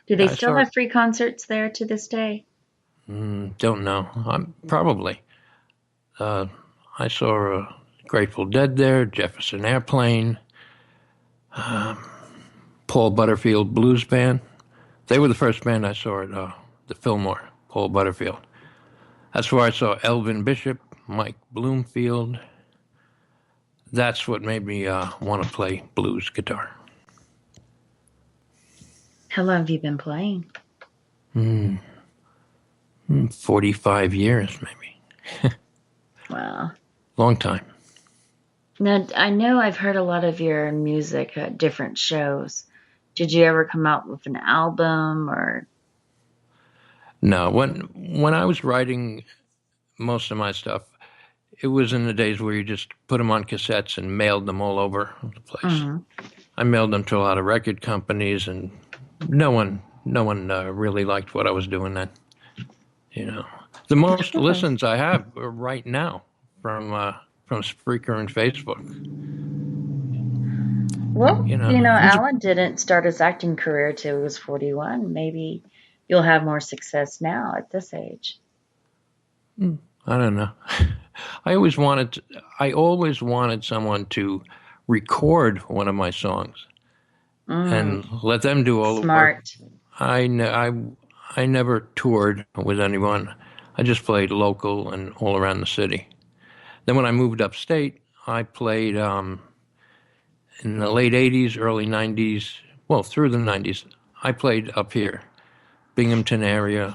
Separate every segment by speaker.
Speaker 1: Do they
Speaker 2: Yeah, I
Speaker 1: still
Speaker 2: saw.
Speaker 1: have free concerts there to this day?
Speaker 2: Don't know. Probably. Uh, I saw Grateful Dead there, Jefferson Airplane, Paul Butterfield Blues Band. They were the first band I saw at the Fillmore, Paul Butterfield. That's where I saw Elvin Bishop, Mike Bloomfield. That's what made me want to play blues guitar.
Speaker 1: How long have you been playing?
Speaker 2: 45 years, maybe.
Speaker 1: Wow.
Speaker 2: Long time.
Speaker 1: Now, I know I've heard a lot of your music at different shows. Did you ever come out with an album or?
Speaker 2: No, when I was writing most of my stuff, it was in the days where you just put them on cassettes and mailed them all over the place.
Speaker 1: Mhm.
Speaker 2: I mailed them to a lot of record companies, and no one really liked what I was doing then. You know, the most
Speaker 1: Really?
Speaker 2: listens I have are right now from Spreaker and Facebook.
Speaker 1: Well,
Speaker 2: You know, music.
Speaker 1: Alan didn't start his acting career till he was 41. Maybe you'll have more success now at this age.
Speaker 2: I don't know. I always wanted someone to record one of my songs
Speaker 1: Mm,
Speaker 2: and let them do all the work.
Speaker 1: smart.
Speaker 2: I never toured with anyone. I just played local and all around the city. Then when I moved upstate, I played in the late 80s, early 90s, well, through the 90s. I played up here, Binghamton area,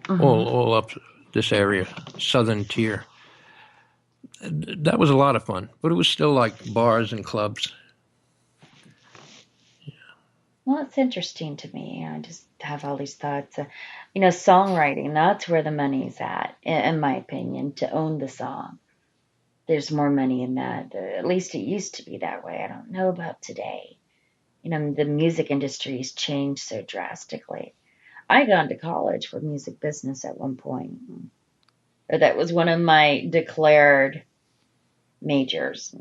Speaker 1: Hmm.
Speaker 2: all up this area, southern tier. That was a lot of fun, but it was still like bars and clubs.
Speaker 1: Well, it's interesting to me. I just have all these thoughts. Songwriting, that's where the money's at, in my opinion, to own the song. There's more money in that. At least it used to be that way. I don't know about today. The music industry has changed so drastically. I got into college for music business at one point. Or that was one of my declared majors.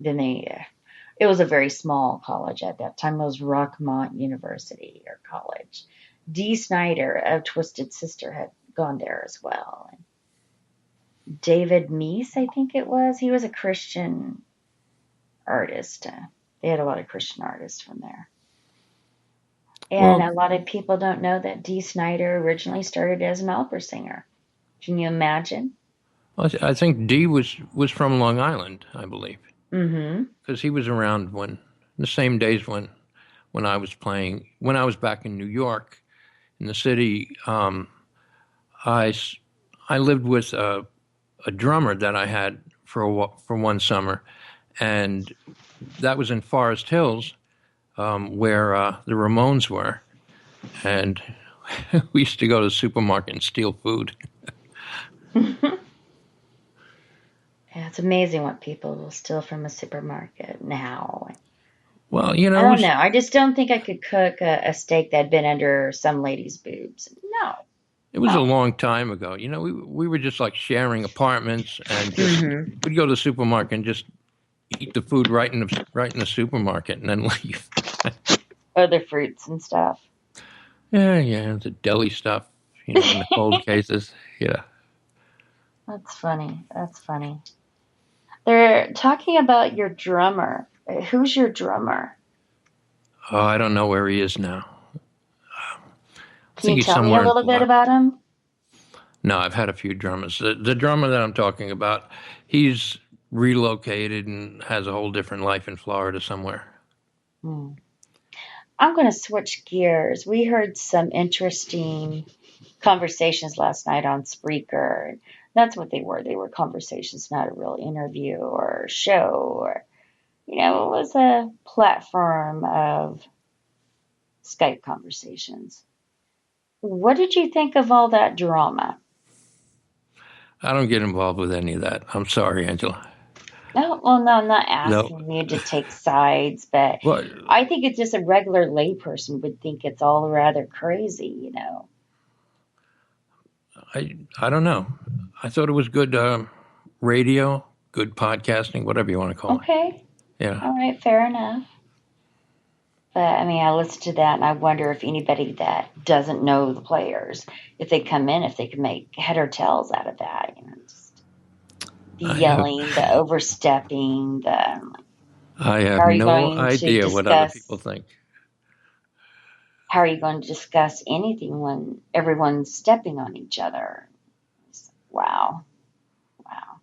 Speaker 1: Then it was a very small college at that time. It was Rockmont University or college. Dee Snider of Twisted Sister had gone there as well. And David Meese, I think it was. He was a Christian artist. They had a lot of Christian artists from there. And
Speaker 2: Well,
Speaker 1: a lot of people don't know that Dee Snider originally started as an opera singer. Can you imagine?
Speaker 2: I think Dee was from Long Island, I believe,
Speaker 1: Mm-hmm.
Speaker 2: because he was around when the same days when I was playing when I was back in New York in the city. I I lived with a drummer that I had for one summer, and that was in Forest Hills, where the Ramones were, and we used to go to the supermarket and steal food.
Speaker 1: Yeah, it's amazing what people will steal from a supermarket now.
Speaker 2: Well,
Speaker 1: I don't know. I just don't think I could cook a steak that had been under some lady's boobs. No,
Speaker 2: it was a
Speaker 1: no.
Speaker 2: long time ago. We were just like sharing apartments, and just
Speaker 1: Mm-hmm.
Speaker 2: we'd go to the supermarket and just eat the food right in the supermarket, and then leave.
Speaker 1: Other fruits and stuff.
Speaker 2: Yeah, the deli stuff, in the cold cases. Yeah.
Speaker 1: That's funny. That's funny. They're talking about your drummer. Who's your drummer?
Speaker 2: Oh, I don't know where he is now. I
Speaker 1: Can
Speaker 2: think
Speaker 1: you
Speaker 2: he's
Speaker 1: tell me a
Speaker 2: somewhere in
Speaker 1: little bit
Speaker 2: Florida.
Speaker 1: about him?
Speaker 2: No, I've had a few drummers. The drummer that I'm talking about, he's relocated and has a whole different life in Florida somewhere.
Speaker 1: Hmm. I'm going to switch gears. We heard some interesting conversations last night on Spreaker. That's what they were. They were conversations, not a real interview or show. Or it was a platform of Skype conversations. What did you think of all that drama?
Speaker 2: I don't get involved with any of that. I'm sorry, Angela.
Speaker 1: No, well, no, I'm not
Speaker 2: No.
Speaker 1: asking you to take sides, but
Speaker 2: Well,
Speaker 1: I think it's just a regular layperson would think it's all rather crazy.
Speaker 2: I don't know. I thought it was good radio, good podcasting, whatever you want to call it.
Speaker 1: Okay,
Speaker 2: Yeah.
Speaker 1: all right, fair enough. But I mean, I listen to that and I wonder if anybody that doesn't know the players, if they come in, if they can make head or tails out of that. Just the
Speaker 2: I have
Speaker 1: yelling, the overstepping, the
Speaker 2: I
Speaker 1: how
Speaker 2: have
Speaker 1: are you
Speaker 2: no
Speaker 1: going to
Speaker 2: idea what other people
Speaker 1: discuss?
Speaker 2: think.
Speaker 1: How are you going to discuss anything when everyone's stepping on each other? Wow, wow,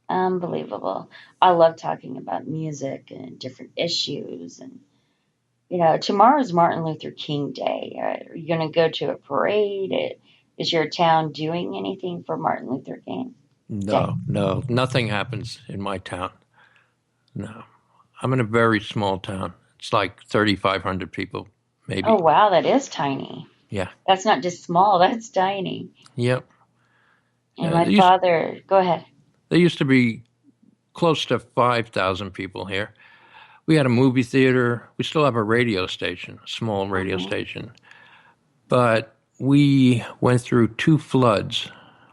Speaker 1: unbelievable. I love talking about music and different issues and tomorrow's Martin Luther King Day. Are you going to go to a parade? Is your town doing anything for Martin Luther King Day?
Speaker 2: No, no, nothing happens in my town. No. I'm in a very small town. It's like 3,500 people,
Speaker 1: Oh,
Speaker 2: maybe.
Speaker 1: wow, that is tiny.
Speaker 2: Yeah.
Speaker 1: That's not just small, that's tiny.
Speaker 2: Yep.
Speaker 1: And
Speaker 2: Yeah.
Speaker 1: my father, go ahead.
Speaker 2: There used to be close to 5,000 people here. We had a movie theater. We still have a radio station, a small radio
Speaker 1: Hmm.
Speaker 2: station. But we went through two floods,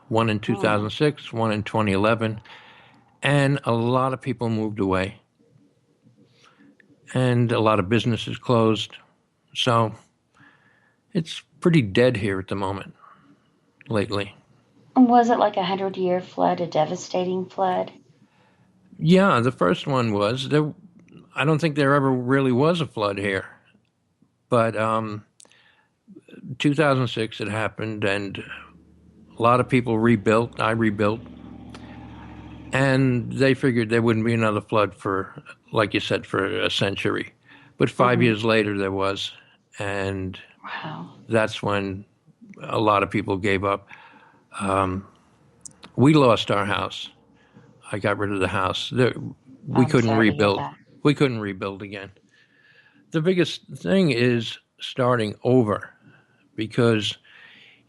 Speaker 2: one in
Speaker 1: Mm.
Speaker 2: 2006, one in 2011, and a lot of people moved away. And a lot of businesses closed. So it's pretty dead here at the moment, lately.
Speaker 1: Was it like 100-year flood, a devastating flood?
Speaker 2: Yeah, the first one was there. I don't think there ever really was a flood here, but 2006 it happened, and a lot of people rebuilt. I rebuilt, and they figured there wouldn't be another flood for, like you said, for a century. But 5 years later there was, and
Speaker 1: Wow.
Speaker 2: that's when a lot of people gave up. We lost our house. I got rid of the house. We
Speaker 1: I'm
Speaker 2: couldn't
Speaker 1: sorry to hear
Speaker 2: rebuild.
Speaker 1: that.
Speaker 2: We couldn't rebuild again. The biggest thing is starting over because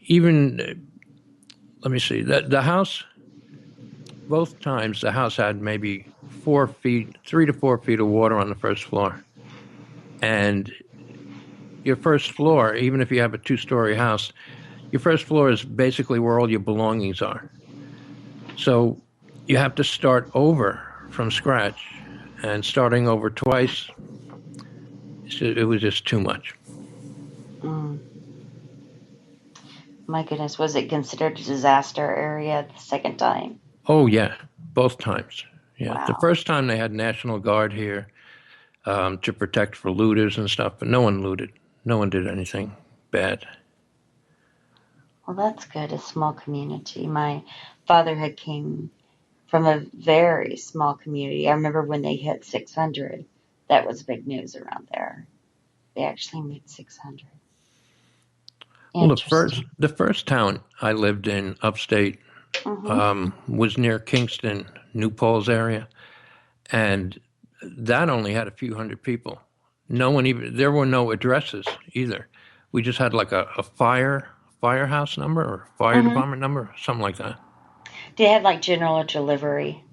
Speaker 2: even let me see the house. Both times the house had maybe 4 feet, 3 to 4 feet of water on the first floor, and your first floor, even if you have a two-story house, your first floor is basically where all your belongings are. So you have to start over from scratch, and starting over twice, it was just too much.
Speaker 1: Mm. My goodness, was it considered a disaster area the second time?
Speaker 2: Oh yeah, both times. Yeah, the
Speaker 1: Wow.
Speaker 2: first time they had National Guard here to protect for looters and stuff, but no one looted. No one did anything bad.
Speaker 1: Well, that's good, a small community. My father had came from a very small community. I remember when they hit 600. That was big news around there. They actually made 600.
Speaker 2: Well,
Speaker 1: Interesting.
Speaker 2: the first town I lived in, upstate,
Speaker 1: Hmm.
Speaker 2: was near Kingston, New Paltz area, and that only had a few hundred people. No one even there were no addresses either. We just had like a firehouse number or fire
Speaker 1: Hmm.
Speaker 2: department number, something like that.
Speaker 1: They had like general delivery.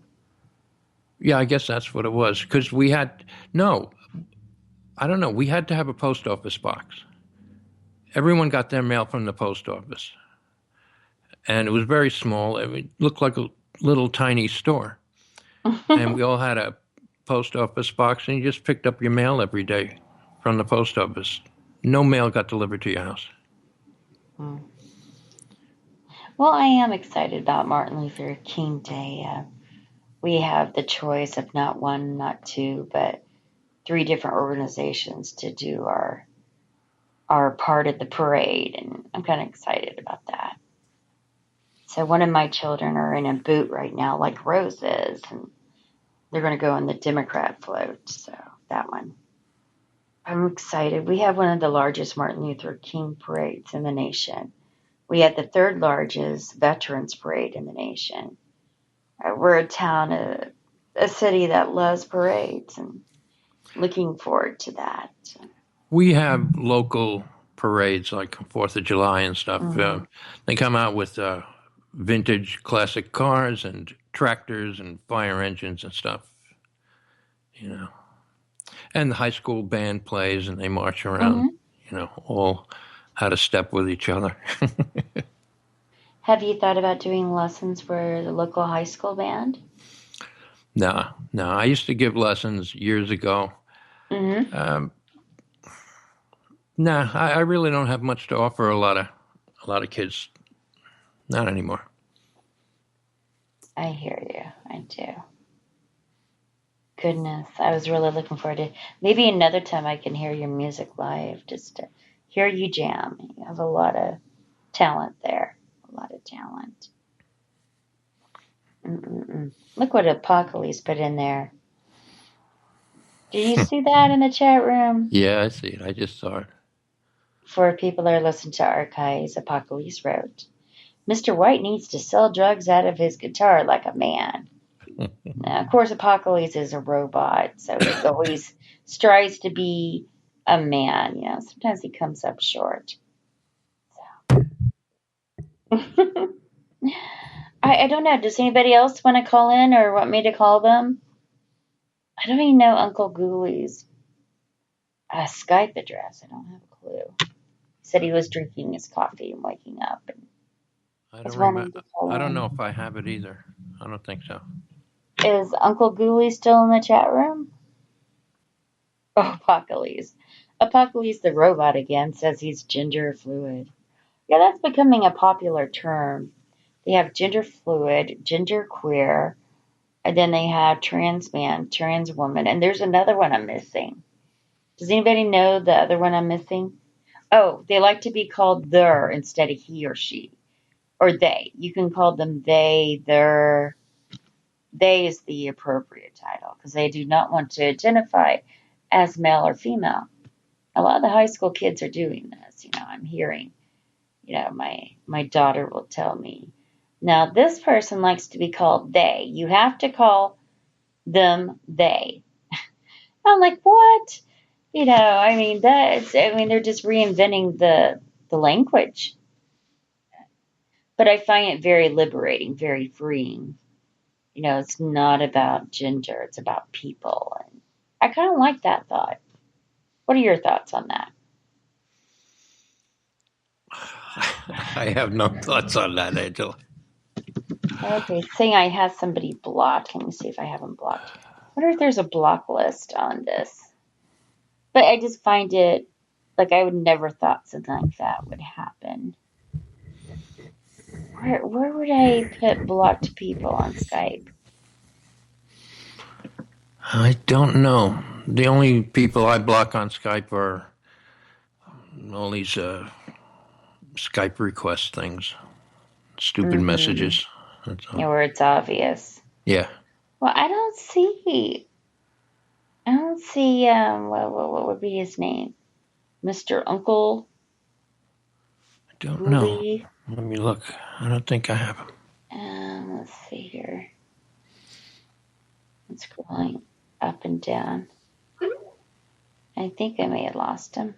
Speaker 2: Yeah, I guess that's what it was. Because we had no, I don't know. We had to have a post office box. Everyone got their mail from the post office, and it was very small. It looked like a little tiny store, and we all had a post office box, and you just picked up your mail every day from the post office. No mail got delivered to your house.
Speaker 1: Mm. Well, I am excited about Martin Luther King Day. We have the choice of not one, not two, but three different organizations to do our part of the parade, and I'm kind of excited about that. So one of my children are in a boot right now, like Rose is, and they're going to go on the Democrat float. So that one, I'm excited. We have one of the largest Martin Luther King parades in the nation. We had the third largest veterans parade in the nation. We're a town, a city that loves parades, and looking forward to that.
Speaker 2: We have local parades like 4th of July and stuff.
Speaker 1: Mm-hmm.
Speaker 2: They come out with vintage classic cars and tractors and fire engines and stuff, you know. And the high school band plays and they march around,
Speaker 1: Mm-hmm.
Speaker 2: all out of step with each other.
Speaker 1: Have you thought about doing lessons for the local high school band?
Speaker 2: No, no. I used to give lessons years ago.
Speaker 1: Mm-hmm.
Speaker 2: Nah, I really don't have much to offer a lot of kids. Not anymore.
Speaker 1: I hear you. I do. Goodness, I was really looking forward to maybe another time I can hear your music live, just to hear you jam. You have a lot of talent there. A lot of talent. Mm-mm-mm. Look what Apocalypse put in there. Did you see that in the chat room?
Speaker 2: Yeah, I see it. I just saw it.
Speaker 1: For people that are listening to archives, Apocalypse wrote, Mr. White needs to sell drugs out of his guitar like a man. Now, of course, Apocalypse is a robot, so he always strives to be a man. You know, sometimes he comes up short. So. I don't know. Does anybody else want to call in or want me to call them? I don't even know Uncle Ghoulies' Skype address. I don't have a clue. He said he was drinking his coffee and waking up and
Speaker 2: I
Speaker 1: was
Speaker 2: don't
Speaker 1: wanting to
Speaker 2: remember.
Speaker 1: call
Speaker 2: I don't know
Speaker 1: in.
Speaker 2: if I have it either. I don't think so.
Speaker 1: Is Uncle Ghoulie still in the chat room? Oh, Apocalypse. Apocalypse the robot again says he's gender fluid. Yeah, that's becoming a popular term. They have gender fluid, gender queer, and then they have trans man, trans woman, and there's another one I'm missing. Does anybody know the other one I'm missing? Oh, they like to be called their instead of he or she. Or they. You can call them they, their. They is the appropriate title because they do not want to identify as male or female. A lot of the high school kids are doing this. You know, I'm hearing, you know, my daughter will tell me, now this person likes to be called they. You have to call them they. I'm like, what? You know, they're just reinventing the language. But I find it very liberating, very freeing. You know, it's not about gender, it's about people. And I kind of like that thought. What are your thoughts on that?
Speaker 2: I have no thoughts on that, Angela.
Speaker 1: Okay, saying I have somebody blocked. Let me see if I have them blocked. I wonder if there's a block list on this. But I just find it like I would never thought something like that would happen. Where would I put blocked people on Skype?
Speaker 2: I don't know. The only people I block on Skype are all these Skype request things, stupid
Speaker 1: Mm-hmm.
Speaker 2: messages. That's
Speaker 1: You
Speaker 2: all.
Speaker 1: know, where it's obvious.
Speaker 2: Yeah.
Speaker 1: Well, I don't see, what would be his name? Mr. Uncle
Speaker 2: I don't know.
Speaker 1: Ghoulie.
Speaker 2: Let me look. I don't think I have them.
Speaker 1: Let's see here. I'm scrolling up and down. I think I may have lost him.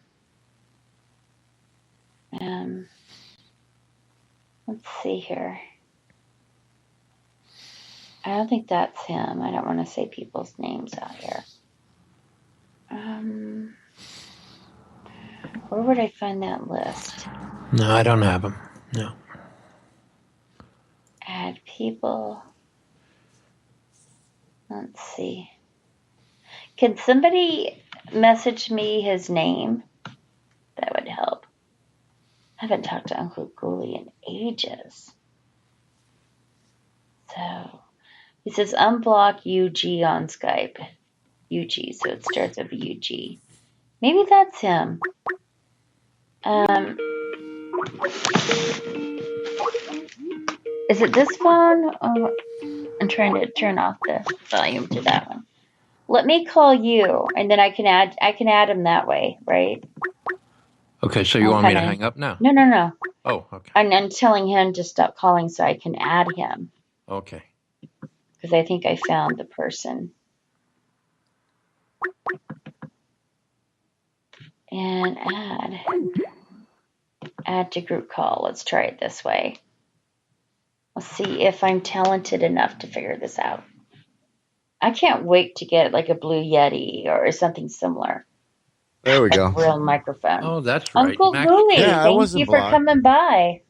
Speaker 1: Let's see here. I don't think that's him. I don't want to say people's names out here. Where would I find that list?
Speaker 2: No, I don't have them. No.
Speaker 1: Add people. Let's see. Can somebody message me his name? That would help. I haven't talked to Uncle Ghoulie in ages. So he says unblock UG on Skype. UG, so it starts with UG. Maybe that's him. Is it this phone? Oh, I'm trying to turn off the volume to that one. Let me call you, and then I can add him that way, right?
Speaker 2: Okay, so you want me to hang up now?
Speaker 1: No.
Speaker 2: Oh, okay.
Speaker 1: I'm telling him to stop calling so I can add him.
Speaker 2: Okay.
Speaker 1: Because I think I found the person. And add to group call. Let's try it this way. Let's see if I'm talented enough to figure this out. I can't wait to get like a Blue Yeti or something similar.
Speaker 3: There we
Speaker 1: Like
Speaker 3: go.
Speaker 1: a real microphone.
Speaker 2: Oh, that's right.
Speaker 1: Uncle
Speaker 2: Max
Speaker 1: Ghoulie,
Speaker 3: Yeah, I
Speaker 1: thank
Speaker 3: wasn't
Speaker 1: you for
Speaker 3: blocked.
Speaker 1: coming by.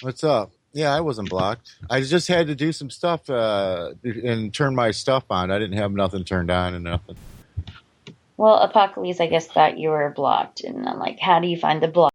Speaker 3: What's up? Yeah, I wasn't blocked. I just had to do some stuff and turn my stuff on. I didn't have nothing turned on and nothing.
Speaker 1: Well, Apocalypse, I guess, thought you were blocked, and I'm like, how do you find the block?